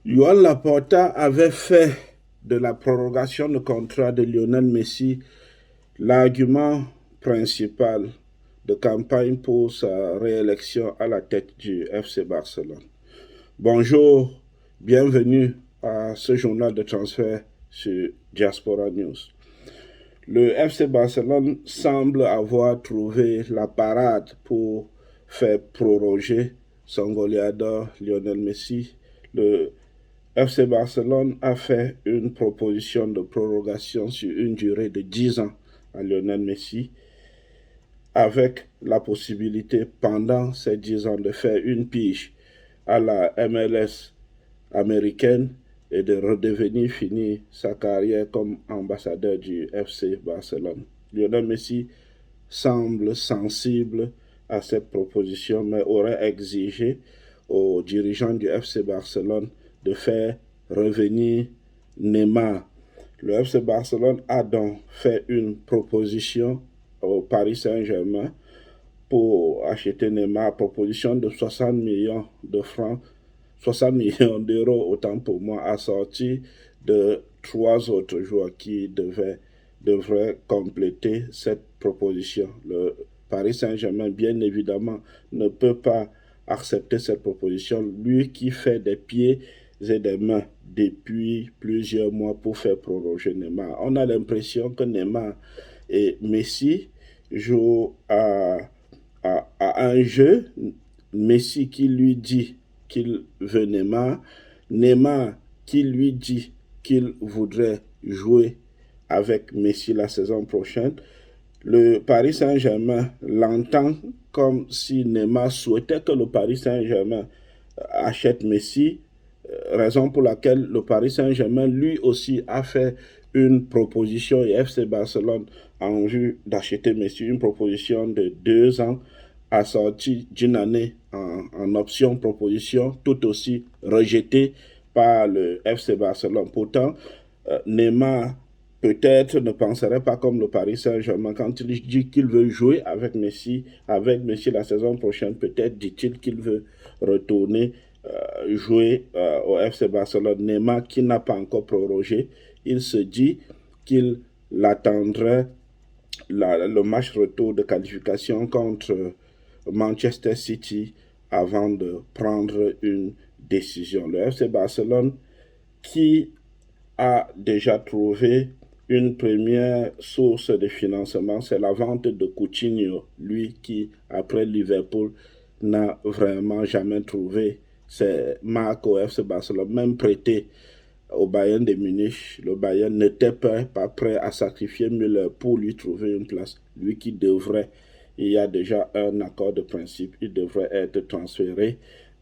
Joan Laporta avait fait de la prorogation de contrat de Lionel Messi l'argument principal de campagne pour sa réélection à la tête du FC Barcelone. Bonjour, bienvenue à ce journal de transfert sur Diaspora News. Le FC Barcelone semble avoir trouvé la parade pour faire proroger son goleador Lionel Messi. Le FC Barcelone a fait une proposition de prorogation sur une durée de 10 ans à Lionel Messi, avec la possibilité pendant ces 10 ans de faire une pige à la MLS américaine et de redevenir finir sa carrière comme ambassadeur du FC Barcelone. Lionel Messi semble sensible à cette proposition, mais aurait exigé aux dirigeants du FC Barcelone de faire revenir Neymar. Le FC Barcelone a donc fait une proposition au Paris Saint-Germain pour acheter Neymar, proposition de 60 millions de francs, 60 millions d'euros, autant pour moi, assorti de trois autres joueurs qui devraient compléter cette proposition. Le Paris Saint-Germain, bien évidemment, ne peut pas accepter cette proposition, lui qui fait des pieds et des mains depuis plusieurs mois pour faire proroger Neymar. On a l'impression que Neymar et Messi jouent à un jeu. Messi qui lui dit qu'il veut Neymar, Neymar qui lui dit qu'il voudrait jouer avec Messi la saison prochaine. Le Paris Saint-Germain l'entend comme si Neymar souhaitait que le Paris Saint-Germain achète Messi, raison pour laquelle le Paris Saint-Germain lui aussi a fait une proposition et FC Barcelone en vue d'acheter Messi, une proposition de 2 ans assortie d'une année en option proposition, tout aussi rejetée par le FC Barcelone. Pourtant, Neymar peut-être ne penserait pas comme le Paris Saint-Germain quand il dit qu'il veut jouer avec Messi la saison prochaine. Peut-être dit-il qu'il veut retourner jouer au FC Barcelone. Neymar qui n'a pas encore prorogé, il se dit qu'il attendrait le match retour de qualification contre Manchester City avant de prendre une décision. Le FC Barcelone qui a déjà trouvé une première source de financement, c'est la vente de Coutinho, lui qui, après Liverpool, n'a vraiment jamais trouvé ses marques au FC Barcelone, même prêté au Bayern de Munich. Le Bayern n'était pas prêt à sacrifier Müller pour lui trouver une place. Lui qui devrait, il y a déjà un accord de principe, il devrait être transféré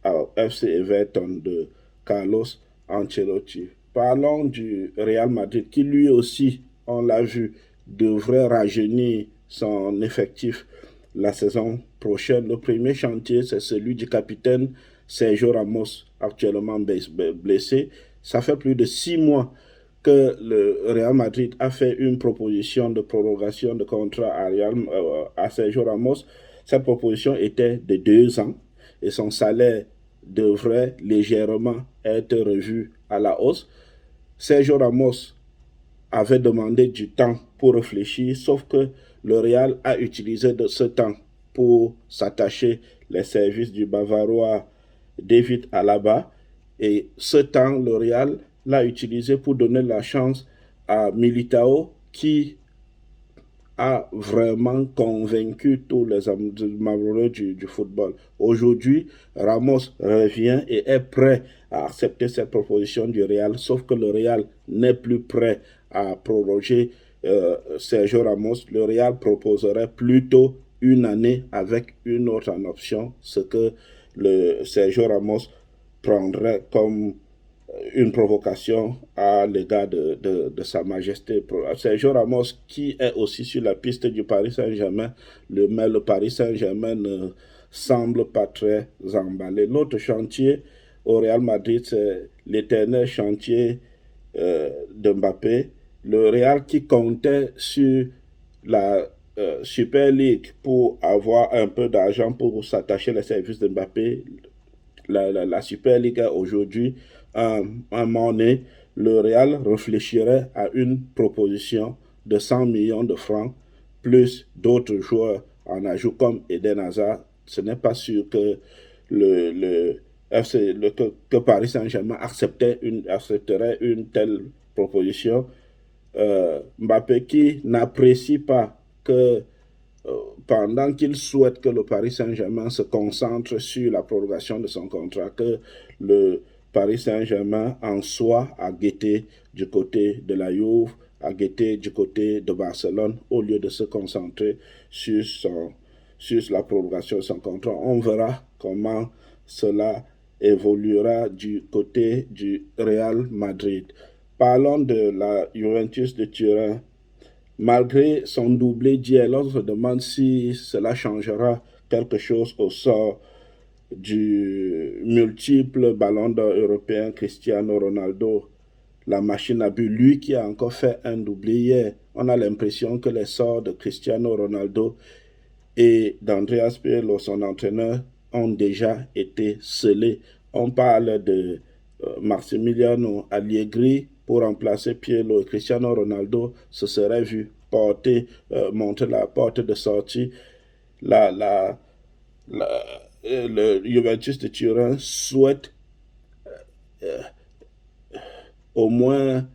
au FC Everton de Carlos Ancelotti. Parlons du Real Madrid qui lui aussi, on l'a vu, devrait rajeunir son effectif la saison prochaine. Le premier chantier, c'est celui du capitaine Sergio Ramos, actuellement blessé. Ça fait plus de 6 mois que le Real Madrid a fait une proposition de prorogation de contrat à Sergio Ramos. Cette proposition était de 2 ans et son salaire devrait légèrement être revu à la hausse. Sergio Ramos avait demandé du temps pour réfléchir, sauf que le Real a utilisé de ce temps pour s'attacher les services du Bavarois David Alaba. Et ce temps, le Real l'a utilisé pour donner la chance à Militao qui a vraiment convaincu tous les amoureux du football. Aujourd'hui, Ramos revient et est prêt à accepter cette proposition du Real, sauf que le Real n'est plus prêt à proroger Sergio Ramos. Le Real proposerait plutôt une année avec une autre en option, ce que le Sergio Ramos prendrait comme une provocation à l'égard de Sa Majesté. Sergio Ramos, qui est aussi sur la piste du Paris Saint-Germain, mais le Paris Saint-Germain ne semble pas très emballé. L'autre chantier au Real Madrid, c'est l'éternel chantier de Mbappé. Le Real qui comptait sur la Super League pour avoir un peu d'argent pour s'attacher les services de Mbappé. La Super League est aujourd'hui un moment donné, le Real réfléchirait à une proposition de 100 millions de francs, plus d'autres joueurs en ajout comme Eden Hazard. Ce n'est pas sûr que que Paris Saint-Germain accepterait une telle proposition. Mbappé qui n'apprécie pas que pendant qu'il souhaite que le Paris Saint-Germain se concentre sur la prolongation de son contrat, que le Paris Saint-Germain en soit à guetter du côté de la Juve, à guetter du côté de Barcelone, au lieu de se concentrer sur la prolongation de son contrat. On verra comment cela évoluera du côté du Real Madrid. Parlons de la Juventus de Turin. Malgré son doublé d'hier, on se demande si cela changera quelque chose au sort du multiple ballon d'or européen Cristiano Ronaldo. La machine à but, lui qui a encore fait un doublé hier. On a l'impression que les sorts de Cristiano Ronaldo et d'Andreas Pirlo, son entraîneur, ont déjà été scellés. On parle de Massimiliano Allegri pour remplacer Pirlo et Cristiano Ronaldo se serait vu montrer la porte de sortie. Le Juventus de Turin souhaite au moins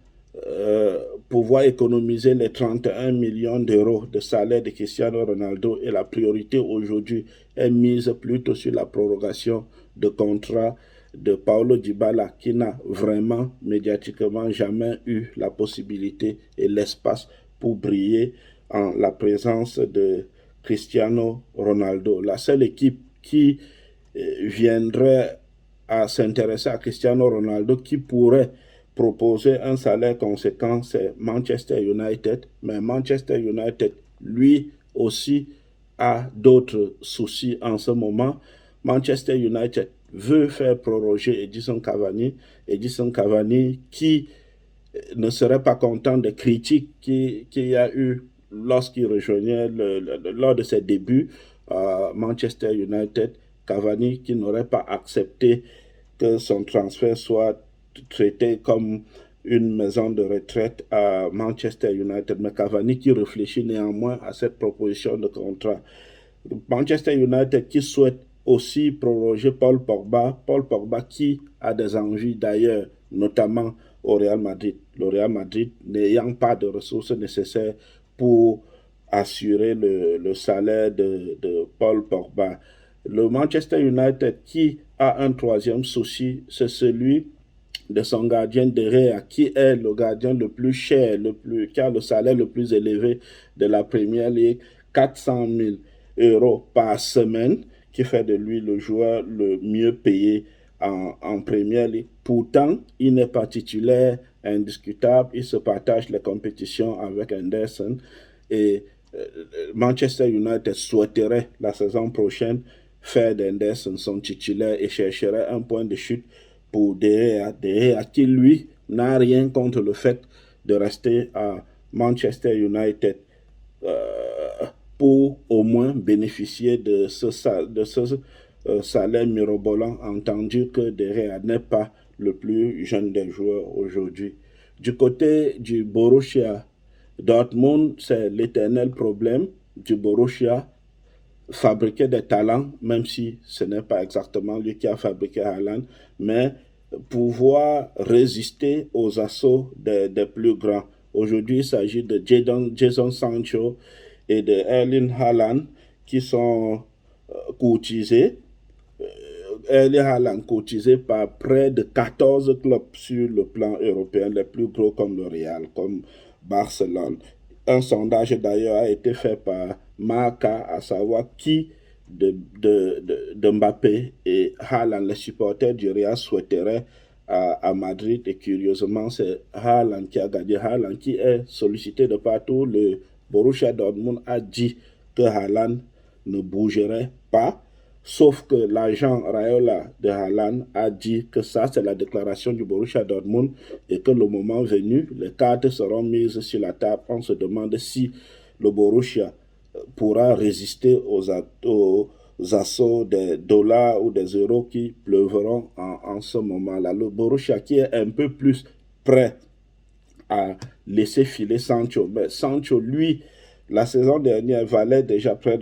pouvoir économiser les 31 millions d'euros de salaire de Cristiano Ronaldo, et la priorité aujourd'hui est mise plutôt sur la prorogation de contrat de Paulo Dybala, qui n'a vraiment médiatiquement jamais eu la possibilité et l'espace pour briller en la présence de Cristiano Ronaldo. La seule équipe qui viendrait à s'intéresser à Cristiano Ronaldo, qui pourrait proposer un salaire conséquent, c'est Manchester United. Mais Manchester United, lui aussi, a d'autres soucis en ce moment. Manchester United veut faire proroger Edinson Cavani. Edinson Cavani qui ne serait pas content des critiques qu'il y a eu lorsqu'il rejoignait lors de ses débuts à Manchester United. Cavani qui n'aurait pas accepté que son transfert soit traité comme une maison de retraite à Manchester United, mais Cavani qui réfléchit néanmoins à cette proposition de contrat. Manchester United qui souhaite aussi proroger Paul Pogba qui a des envies d'ailleurs, notamment au Real Madrid. Le Real Madrid n'ayant pas de ressources nécessaires pour assurer le salaire de Paul Pogba. Le Manchester United qui a un troisième souci, c'est celui de son gardien De Gea, qui est le gardien le plus cher, qui a le salaire le plus élevé de la Premier League, 400 000 € par semaine, qui fait de lui le joueur le mieux payé en Premier League. Pourtant, il n'est pas titulaire indiscutable, il se partage les compétitions avec Henderson, et Manchester United souhaiterait la saison prochaine faire d'Henderson son titulaire et chercherait un point de chute pour De Gea qui lui n'a rien contre le fait de rester à Manchester United pour au moins bénéficier de ce salaire mirobolant, entendu que De Gea n'est pas le plus jeune des joueurs aujourd'hui. Du côté du Borussia Dortmund, c'est l'éternel problème du Borussia, fabriquer des talents, même si ce n'est pas exactement lui qui a fabriqué Haaland, mais pouvoir résister aux assauts des plus grands. Aujourd'hui, il s'agit de Jadon Sancho et de Erling Haaland qui sont courtisés. Erling Haaland courtisé par près de 14 clubs sur le plan européen, les plus gros comme le Real, comme Barcelone. Un sondage d'ailleurs a été fait par Marca, à savoir qui de Mbappé et Haaland, les supporters du Real souhaiteraient à Madrid, et curieusement c'est Haaland qui a gagné. Haaland qui est sollicité de partout. Le Borussia Dortmund a dit que Haaland ne bougerait pas, sauf que l'agent Raiola de Haaland a dit que ça c'est la déclaration du Borussia Dortmund et que le moment venu, les cartes seront mises sur la table. On se demande si le Borussia pourra résister assauts des dollars ou des euros qui pleuveront en ce moment-là. Le Borussia qui est un peu plus prêt à laisser filer Sancho. Mais Sancho, lui, la saison dernière valait déjà près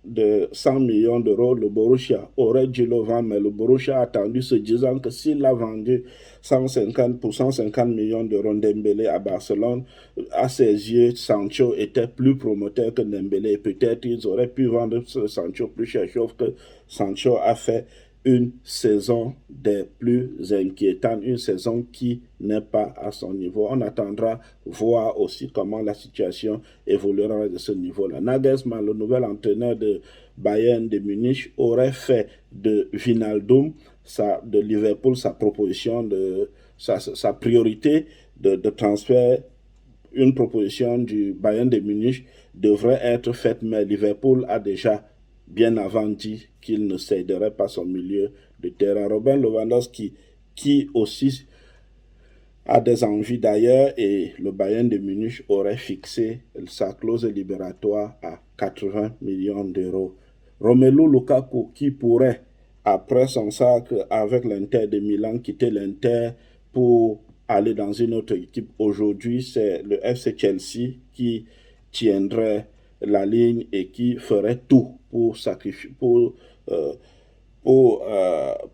de 100 millions d'euros. Le Borussia aurait dû le vendre, mais le Borussia a attendu, se disant que s'il l'a vendu 150 pour 150 millions d'euros Dembélé à Barcelone, à ses yeux, Sancho était plus promoteur que Dembélé. Peut-être ils auraient pu vendre ce Sancho plus cher, sauf que Sancho a fait une saison des plus inquiétantes, une saison qui n'est pas à son niveau. On attendra voir aussi comment la situation évoluera de ce niveau-là. Nagelsmann, le nouvel entraîneur de Bayern de Munich, aurait fait de Wijnaldum, de Liverpool, sa proposition, sa priorité de transfert. Une proposition du Bayern de Munich devrait être faite, mais Liverpool a déjà bien avant dit qu'il ne céderait pas son milieu de terrain. Robert Lewandowski, qui aussi a des envies d'ailleurs, et le Bayern de Munich aurait fixé sa clause libératoire à 80 millions d'euros. Romelu Lukaku, qui pourrait, après son sacre avec l'Inter de Milan, quitter l'Inter pour aller dans une autre équipe. Aujourd'hui, c'est le FC Chelsea qui tiendrait la ligne et qui ferait tout pour sacrifier, pour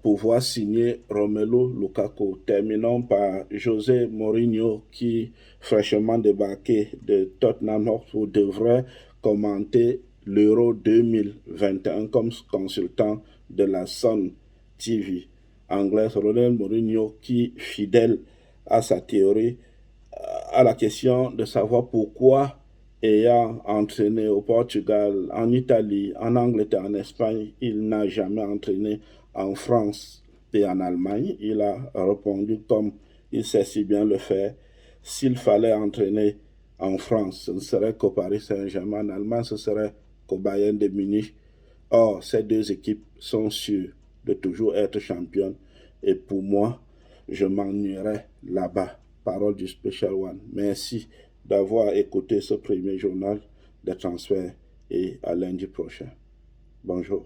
pouvoir signer Romelu Lukaku. Terminons par José Mourinho qui, fraîchement débarqué de Tottenham Hotspur, devrait commenter l'Euro 2021 comme consultant de la Sun TV anglaise. José Mourinho qui, fidèle à sa théorie, à la question de savoir pourquoi, ayant entraîné au Portugal, en Italie, en Angleterre, en Espagne, il n'a jamais entraîné en France et en Allemagne. Il a répondu comme il sait si bien le faire. S'il fallait entraîner en France, ce ne serait qu'au Paris Saint-Germain. En Allemagne, ce serait qu'au Bayern de Munich. Or, ces deux équipes sont sûres de toujours être championnes. Et pour moi, je m'ennuierais là-bas. Parole du Special One. Merci d'avoir écouté ce premier journal des transferts et à lundi prochain. Bonjour.